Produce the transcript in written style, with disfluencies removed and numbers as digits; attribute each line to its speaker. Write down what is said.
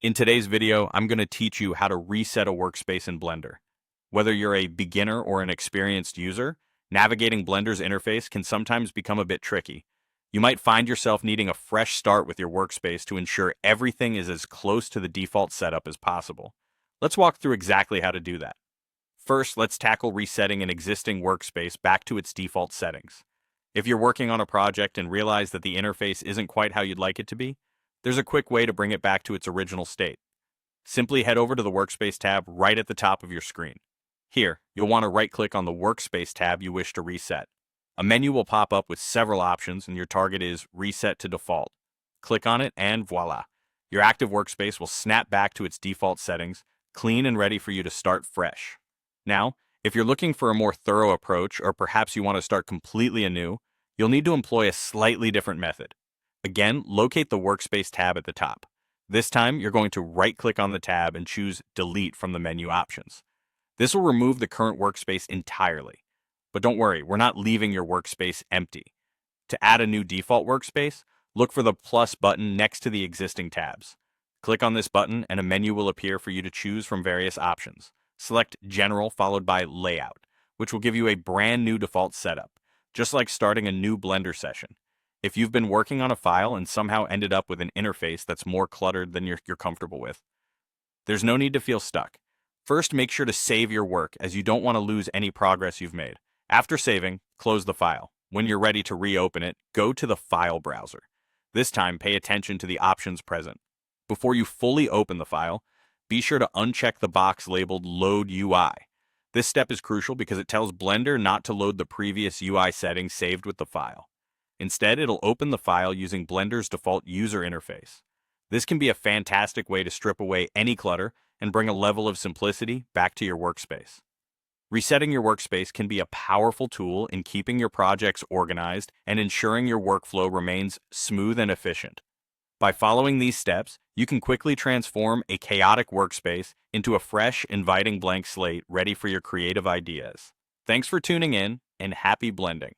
Speaker 1: In today's video, I'm going to teach you how to reset a workspace in Blender. Whether you're a beginner or an experienced user, navigating Blender's interface can sometimes become a bit tricky. You might find yourself needing a fresh start with your workspace to ensure everything is as close to the default setup as possible. Let's walk through exactly how to do that. First, let's tackle resetting an existing workspace back to its default settings. If you're working on a project and realize that the interface isn't quite how you'd like it to be, there's a quick way to bring it back to its original state. Simply head over to the Workspace tab right at the top of your screen. Here, you'll want to right-click on the Workspace tab you wish to reset. A menu will pop up with several options, and your target is Reset to Default. Click on it, and voila! Your active workspace will snap back to its default settings, clean and ready for you to start fresh. Now, if you're looking for a more thorough approach, or perhaps you want to start completely anew, you'll need to employ a slightly different method. Again, locate the Workspace tab at the top. This time, you're going to right-click on the tab and choose Delete from the menu options. This will remove the current workspace entirely. But don't worry, we're not leaving your workspace empty. To add a new default workspace, look for the plus button next to the existing tabs. Click on this button and a menu will appear for you to choose from various options. Select General followed by Layout, which will give you a brand new default setup, just like starting a new Blender session. If you've been working on a file and somehow ended up with an interface that's more cluttered than you're comfortable with, there's no need to feel stuck. First, make sure to save your work, as you don't want to lose any progress you've made. After saving, close the file. When you're ready to reopen it, go to the File browser. This time, pay attention to the options present. Before you fully open the file, be sure to uncheck the box labeled Load UI. This step is crucial because it tells Blender not to load the previous UI settings saved with the file. Instead, it'll open the file using Blender's default user interface. This can be a fantastic way to strip away any clutter and bring a level of simplicity back to your workspace. Resetting your workspace can be a powerful tool in keeping your projects organized and ensuring your workflow remains smooth and efficient. By following these steps, you can quickly transform a chaotic workspace into a fresh, inviting blank slate ready for your creative ideas. Thanks for tuning in, and happy blending.